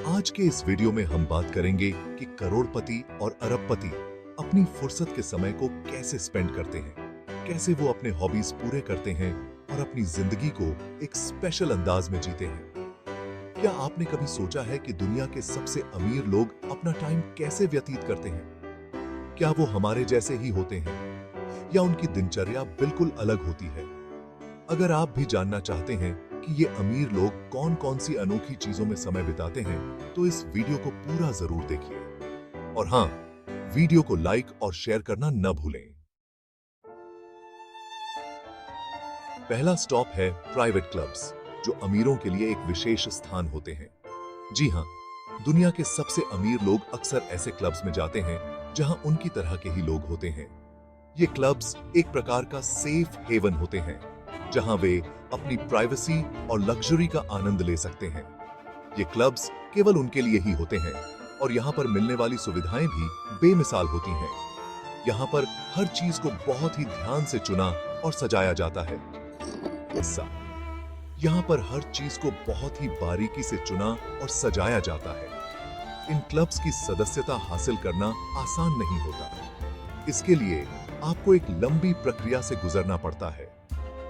आज के इस वीडियो में हम बात करेंगे कि करोड़पति और अरबपति अपनी फुर्सत के समय को कैसे स्पेंड करते हैं, कैसे वो अपने हॉबीज पूरे करते हैं और अपनी जिंदगी को एक स्पेशल अंदाज में जीते हैं। क्या आपने कभी सोचा है कि दुनिया के सबसे अमीर लोग अपना टाइम कैसे व्यतीत करते हैं? क्या वो हमारे जैसे ही होते हैं या उनकी दिनचर्या बिल्कुल अलग होती है? अगर आप भी जानना चाहते हैं कि ये अमीर लोग कौन कौन सी अनोखी चीजों में समय बिताते हैं, तो इस वीडियो को पूरा जरूर देखिए। और हाँ, वीडियो को लाइक और शेयर करना न भूलें। पहला स्टॉप है प्राइवेट क्लब्स, जो अमीरों के लिए एक विशेष स्थान होते हैं। जी हाँ, दुनिया के सबसे अमीर लोग अक्सर ऐसे क्लब्स में जाते हैं जहां उनकी तरह के ही लोग होते हैं। ये क्लब्स एक प्रकार का सेफ हेवन होते हैं, जहां वे अपनी प्राइवेसी और लग्जरी का आनंद ले सकते हैं। ये क्लब्स केवल उनके लिए ही होते हैं और यहाँ पर मिलने वाली सुविधाएं भी बेमिसाल होती हैं। यहाँ पर हर चीज को बहुत ही ध्यान से चुना और सजाया जाता है। यहाँ पर हर चीज को बहुत ही बारीकी से चुना और सजाया जाता है। इन क्लब्स की सदस्यता हासिल करना आसान नहीं होता। इसके लिए आपको एक लंबी प्रक्रिया से गुजरना पड़ता है।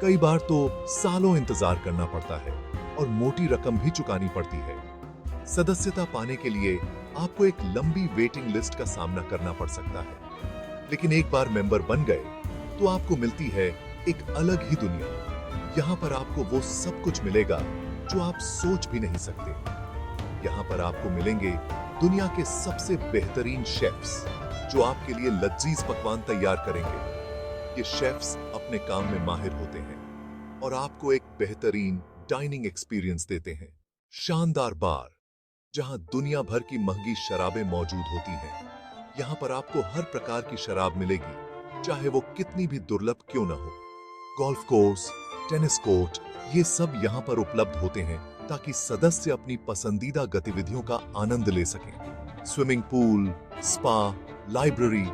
कई बार तो सालों इंतजार करना पड़ता है और मोटी रकम भी चुकानी पड़ती है। सदस्यता पाने के लिए आपको एक लंबी वेटिंग लिस्ट का सामना करना पड़ सकता है, लेकिन एक बार मेंबर बन गए तो आपको मिलती है एक अलग ही दुनिया। यहाँ पर आपको वो सब कुछ मिलेगा जो आप सोच भी नहीं सकते। यहाँ पर आपको मिलेंगे दुनिया के सबसे बेहतरीन शेफ्स, जो आपके लिए लजीज पकवान तैयार करेंगे। ये शेफ्स अपने काम में माहिर होते हैं और आपको एक बेहतरीन डाइनिंग एक्सपीरियंस देते हैं। शानदार बार, जहां दुनिया भर की महंगी शराबें मौजूद होती हैं। यहाँ पर आपको हर प्रकार की शराब मिलेगी, चाहे वो कितनी भी दुर्लभ क्यों ना हो। गोल्फ कोर्स, टेनिस कोर्ट, ये सब यहाँ पर उपलब्ध होते हैं ताकि सदस्य अपनी पसंदीदा गतिविधियों का आनंद ले सकें। स्विमिंग पूल, स्पा, लाइब्रेरी,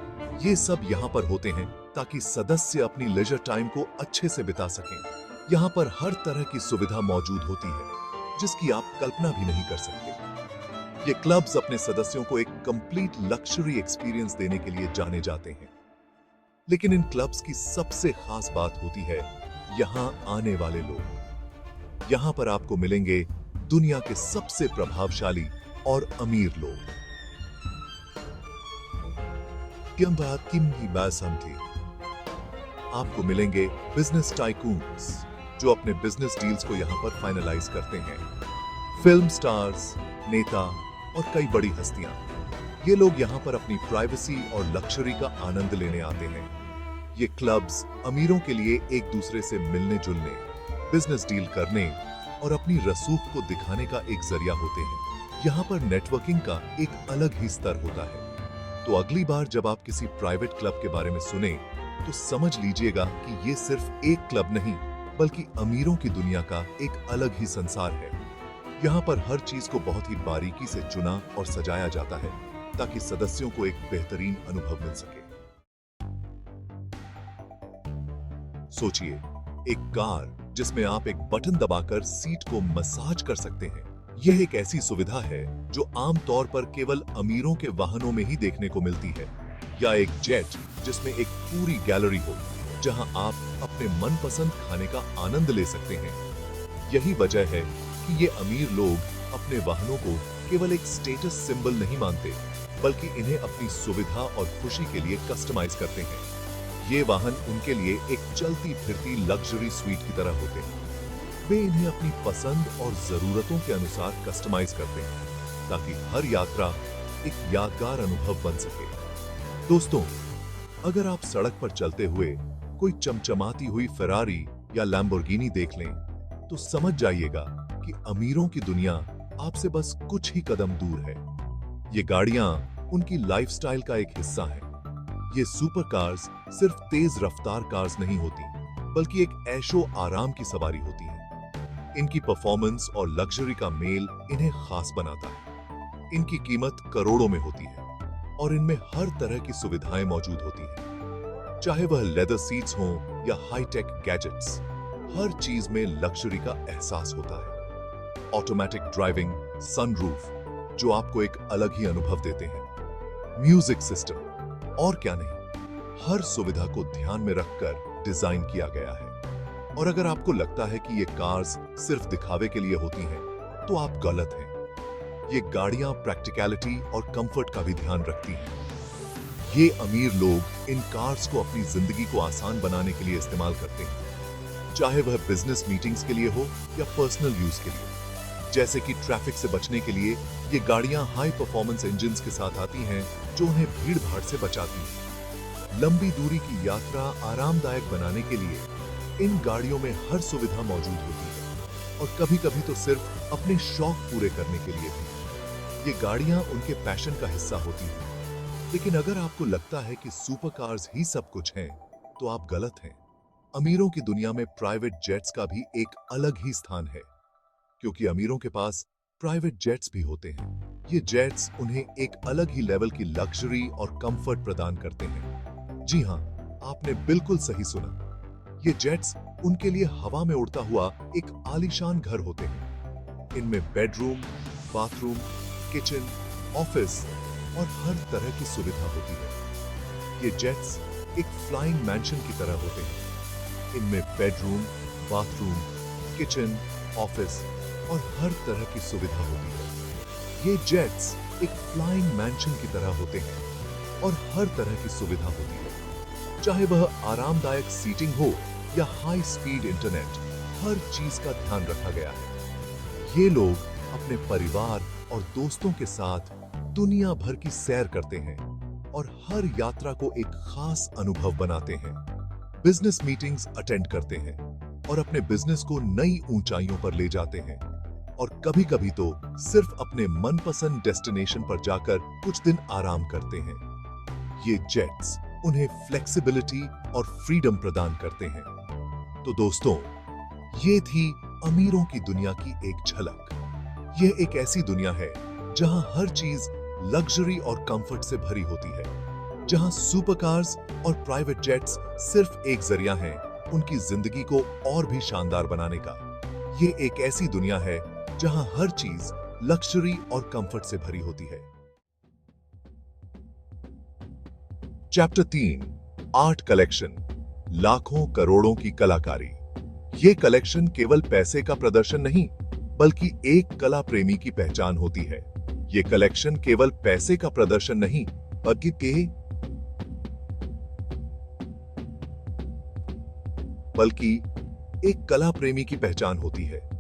ये सब यहाँ पर होते हैं ताकि सदस्य अपनी लेजर टाइम को अच्छे से बिता सकें। यहाँ पर हर तरह की सुविधा मौजूद होती है, जिसकी आप कल्पना भी नहीं कर सकते। ये क्लब्स अपने सदस्यों को एक कंप्लीट लक्जरी एक्सपीरियंस देने के लिए जाने जाते हैं। लेकिन इन क्लब्स की सबसे खास बात होती है यहाँ आने वाले लोग। यहाँ पर आपको मिलेंगे दुनिया के सबसे प्रभावशाली और अमीर लोग। आपको मिलेंगे बिजनेस टाइकून्स, जो अपने बिजनेस डील्स को यहाँ पर फाइनलाइज करते हैं। फिल्म स्टार्स, नेता और कई बड़ी हस्तियां, ये लोग यहाँ पर अपनी प्राइवेसी और लक्जरी का आनंद लेने आते हैं। ये क्लब्स अमीरों के लिए एक दूसरे से मिलने जुलने, बिजनेस डील करने और अपनी रसूख को दिखाने का एक जरिया होते हैं। यहाँ पर नेटवर्किंग का एक अलग ही स्तर होता है। तो अगली बार जब आप किसी प्राइवेट क्लब के बारे में सुने, तो समझ लीजिएगा कि ये सिर्फ एक क्लब नहीं, बल्कि अमीरों की दुनिया का एक अलग ही संसार है। यहाँ पर हर चीज को बहुत ही बारीकी से चुना और सजाया जाता है ताकि सदस्यों को एक बेहतरीन अनुभव मिल सके। सोचिए, एक कार जिसमें आप एक बटन दबाकर सीट को मसाज कर सकते हैं। यह एक ऐसी सुविधा है जो आमतौर पर केवल अमीरों के वाहनों में ही देखने को मिलती है। या एक जेट जिसमें एक पूरी गैलरी हो, जहां आप अपने मनपसंद खाने का आनंद ले सकते हैं। यही वजह है कि ये अमीर लोग अपने वाहनों को केवल एक स्टेटस सिंबल नहीं मानते, बल्कि इन्हें अपनी सुविधा और खुशी के लिए कस्टमाइज करते हैं। ये वाहन उनके लिए एक चलती फिरती लग्जरी स्वीट की तरह होते हैं। वे इन्हें अपनी पसंद और जरूरतों के अनुसार कस्टमाइज करते हैं, ताकि हर यात्रा एक यादगार अनुभव बन सके। दोस्तों, अगर आप सड़क पर चलते हुए कोई चमचमाती हुई फेरारी या लैम्बोर्गिनी देख लें, तो समझ जाइएगा कि अमीरों की दुनिया आपसे बस कुछ ही कदम दूर है। ये गाड़ियां उनकी लाइफस्टाइल का एक हिस्सा है। ये सुपर कार्स सिर्फ तेज रफ्तार कार्स नहीं होती, बल्कि एक ऐशो आराम की सवारी होती है। इनकी परफॉर्मेंस और लग्जरी का मेल इन्हें खास बनाता है। इनकी कीमत करोड़ों में होती है और इनमें हर तरह की सुविधाएं मौजूद होती हैं। चाहे वह लेदर सीट्स हों या हाईटेक गैजेट्स, हर चीज में लग्जरी का एहसास होता है। ऑटोमेटिक ड्राइविंग, सनरूफ, जो आपको एक अलग ही अनुभव देते हैं। म्यूजिक सिस्टम, और क्या नहीं, हर सुविधा को ध्यान में रखकर डिजाइन किया गया है। और अगर आपको लगता है कि ये कार्स सिर्फ दिखावे के लिए होती हैं, तो आप गलत हैं। ये गाड़ियां प्रैक्टिकलिटी और कंफर्ट का भी ध्यान रखती हैं। ये अमीर लोग इन कार्स को अपनी जिंदगी को आसान बनाने के लिए इस्तेमाल करते हैं, चाहे वह बिजनेस मीटिंग्स के लिए हो या पर्सनल यूज के लिए। जैसे कि ट्रैफिक से बचने के लिए ये गाड़ियां हाई परफॉर्मेंस इंजन्स के साथ आती हैं, जो उन्हें भीड़ भाड़ से बचाती हैं। लंबी दूरी की यात्रा आरामदायक बनाने के लिए इन गाड़ियों में हर सुविधा मौजूद होती है, और कभी-कभी तो सिर्फ अपने शौक पूरे करने के लिए भी। ये गाड़ियां उनके पैशन का हिस्सा होती हैं। लेकिन अगर आपको लगता है कि सुपर कार्स ही सब कुछ हैं, तो आप गलत हैं। अमीरों की दुनिया में प्राइवेट जेट्स का भी एक अलग ही स्थान है, क्योंकि अमीरों के पास प्राइवेट जेट्स भी होते हैं। ये जेट्स उन्हें एक अलग ही लेवल की लग्जरी और कंफर्ट प्रदान करते हैं। जी हां, आपने बिल्कुल सही सुना। ये जेट्स उनके लिए हवा में उड़ता हुआ एक आलीशान घर होते हैं। इनमें बेडरूम, बाथरूम, किचन, ऑफिस और हर तरह की सुविधा होती है। ये जेट्स एक फ्लाइंग मैंशन की तरह होते हैं। इनमें बेडरूम, बाथरूम, किचन, ऑफिस और हर तरह की सुविधा होती है। ये जेट्स एक फ्लाइंग मैंशन की तरह होते हैं और हर तरह की सुविधा होती है। चाहे वह आरामदायक सीटिंग हो या हाई स्पीड इंटरनेट, हर चीज का ध्यान रखा गया है। ये लोग अपने परिवार और दोस्तों के साथ दुनिया भर की सैर करते हैं और हर यात्रा को एक खास अनुभव बनाते हैं। बिजनेस मीटिंग्स अटेंड करते हैं और अपने बिजनेस को नई ऊंचाइयों पर ले जाते हैं, और कभी-कभी तो सिर्फ अपने मनपसंद डेस्टिनेशन पर जाकर कुछ दिन आराम करते हैं। ये जेट्स उन्हें फ्लेक्सिबिलिटी और फ्रीडम प्रदान करते हैं। तो दोस्तों, ये थी अमीरों की दुनिया की एक झलक। यह एक ऐसी दुनिया है जहां हर चीज लग्जरी और कंफर्ट से भरी होती है, जहां सुपरकार्स और प्राइवेट जेट्स सिर्फ एक जरिया हैं उनकी जिंदगी को और भी शानदार बनाने का। ये एक ऐसी दुनिया है जहां हर चीज लग्जरी और कंफर्ट से भरी होती है। चैप्टर 3, आर्ट कलेक्शन, लाखों करोड़ों की कलाकारी। ये कलेक्शन केवल पैसे का प्रदर्शन नहीं, बल्कि एक कला प्रेमी की पहचान होती है। ये कलेक्शन केवल पैसे का प्रदर्शन नहीं, बल्कि एक कला प्रेमी की पहचान होती है।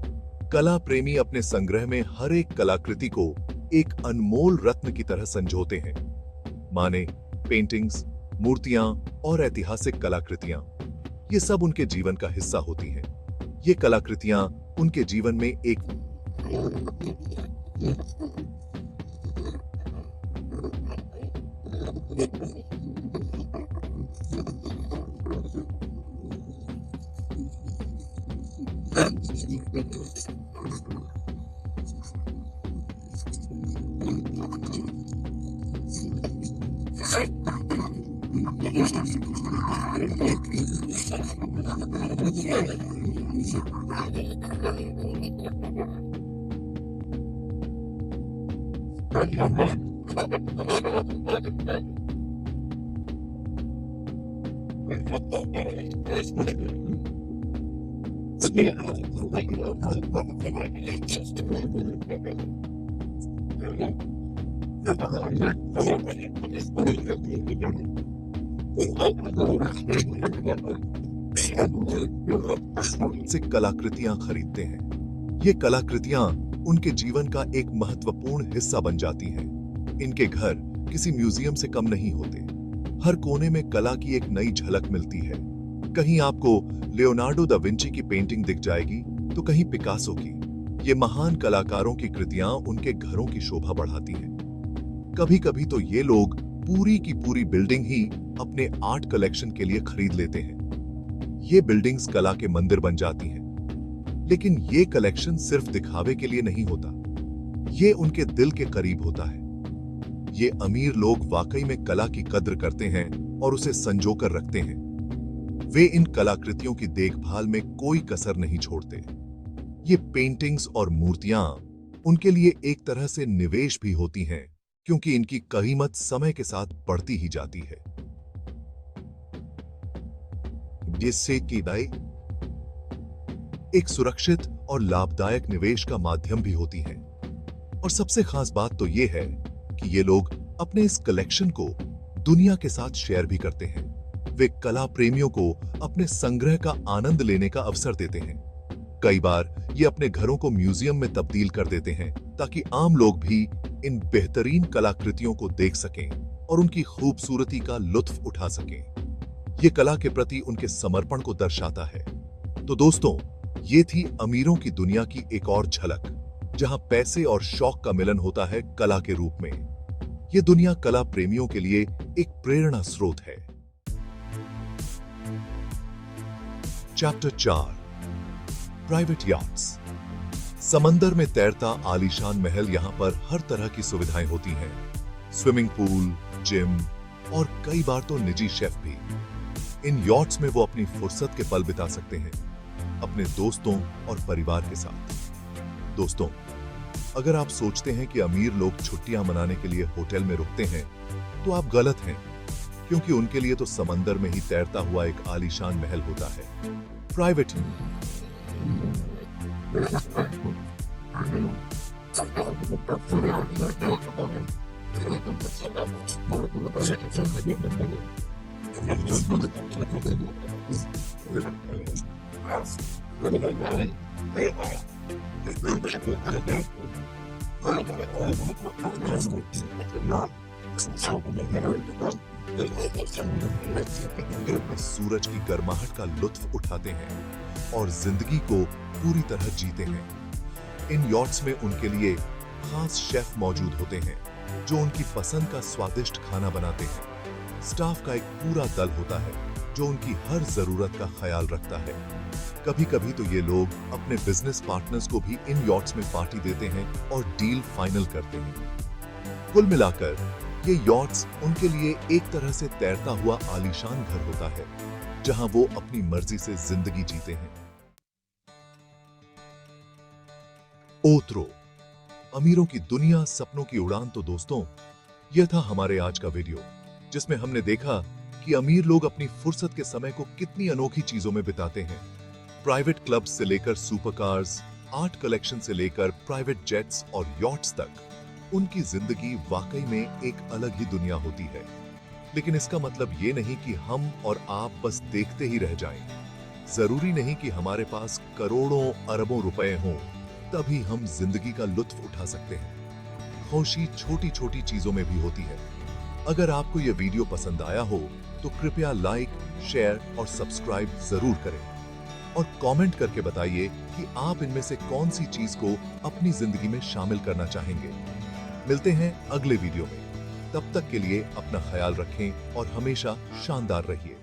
कला प्रेमी अपने संग्रह में हर एक कलाकृति को एक अनमोल रत्न की तरह संजोते हैं। माने पेंटिंग्स, मूर्तियां और ऐतिहासिक कलाकृतियां, ये सब उनके जीवन का हिस्सा होती हैं। ये कलाकृतियां उनके जीवन में एक से कलाकृतियां खरीदते हैं। ये कलाकृतियां उनके जीवन का एक महत्वपूर्ण हिस्सा बन जाती हैं। इनके घर किसी म्यूजियम से कम नहीं होते। हर कोने में कला की एक नई झलक मिलती है। कहीं आपको लियोनार्डो दा विंची की पेंटिंग दिख जाएगी, तो कहीं पिकासो की। ये महान कलाकारों की कृतियां उनके घरों की शोभा बढ़ाती हैं। कभी-कभी तो ये लोग पूरी की पूरी बिल्डिंग ही अपने आर्ट कलेक्शन के लिए खरीद लेते हैं। ये बिल्डिंग्स कला के मंदिर बन जाती हैं। लेकिन ये कलेक्शन सिर्फ दिखावे के लिए नहीं होता, ये उनके दिल के करीब होता है। ये अमीर लोग वाकई में कला की कद्र करते हैं और उसे संजोकर रखते हैं। वे इन कलाकृतियों की देखभाल में कोई कसर नहीं छोड़ते। ये पेंटिंग्स और मूर्तियां उनके लिए एक तरह से निवेश भी होती हैं, क्योंकि इनकी कीमत समय के साथ बढ़ती ही जाती है, जिससे कि दाई एक सुरक्षित और लाभदायक निवेश का माध्यम भी होती हैं। और सबसे खास बात तो यह है कि ये लोग अपने इस कलेक्शन को दुनिया के साथ शेयर भी करते हैं। वे कला प्रेमियों को अपने संग्रह का आनंद लेने का अवसर देते हैं। कई बार ये अपने घरों को म्यूजियम में तब्दील कर देते हैं ताकि आम लोग भी इन बेहतरीन कलाकृतियों को देख सकें और उनकी खूबसूरती का लुत्फ उठा सकें। ये कला के प्रति उनके समर्पण को दर्शाता है। तो दोस्तों, ये थी अमीरों की दुनिया की एक और झलक, जहां पैसे और शौक का मिलन होता है कला के रूप में। ये दुनिया कला प्रेमियों के लिए एक प्रेरणा स्रोत है। Chapter 4, private yachts. समंदर में तैरता आलीशान महल। यहां पर हर तरह की सुविधाएं होती हैं, स्विमिंग पूल, जिम और कई बार तो निजी शेफ भी। इन यॉट्स में वो अपनी फुर्सत के पल बिता सकते हैं, अपने दोस्तों और परिवार के साथ। दोस्तों, अगर आप सोचते हैं कि अमीर लोग छुट्टियां मनाने के लिए होटल में रुकते हैं, तो आप गलत हैं, क्योंकि उनके लिए तो समंदर में ही तैरता हुआ एक आलीशान महल होता है। प्राइवेट सूरज की गर्माहट का लुत्फ उठाते हैं और जिंदगी को पूरी तरह जीते हैं। इन यॉट्स में उनके लिए खास शेफ मौजूद होते हैं, जो उनकी पसंद का स्वादिष्ट खाना बनाते हैं। स्टाफ का एक पूरा दल होता है जो उनकी हर जरूरत का ख्याल रखता है। कभी कभी तो ये लोग अपने बिजनेस पार्टनर्स को भी इन यॉट्स में पार्टी देते हैं और डील फाइनल करते हैं। कुल मिलाकर ये यॉट्स उनके लिए एक तरह से तैरता हुआ आलीशान घर होता है, जहां वो अपनी मर्जी से जिंदगी जीते हैं। ओत्रो, अमीरों की दुनिया, सपनों की उड़ान। तो दोस्तों, यह था हमारे आज का वीडियो, जिसमें हमने देखा कि अमीर लोग अपनी फुर्सत के समय को कितनी अनोखी चीजों में बिताते हैं। प्राइवेट क्लब्स से लेकर सुपर कार्स, आर्ट कलेक्शन से लेकर प्राइवेट जेट्स और यॉट्स तक, उनकी जिंदगी वाकई में एक अलग ही दुनिया होती है। लेकिन इसका मतलब ये नहीं कि हम और आप बस देखते ही रह जाएं। जरूरी नहीं कि हमारे पास करोड़ों अरबों रुपए हों तभी हम जिंदगी का लुत्फ उठा सकते हैं। खुशी छोटी छोटी चीजों में भी होती है। अगर आपको यह वीडियो पसंद आया हो तो कृपया लाइक, शेयर और सब्सक्राइब जरूर करें और कमेंट करके बताइए कि आप इनमें से कौन सी चीज को अपनी जिंदगी में शामिल करना चाहेंगे। मिलते हैं अगले वीडियो में। तब तक के लिए अपना ख्याल रखें और हमेशा शानदार रहिए।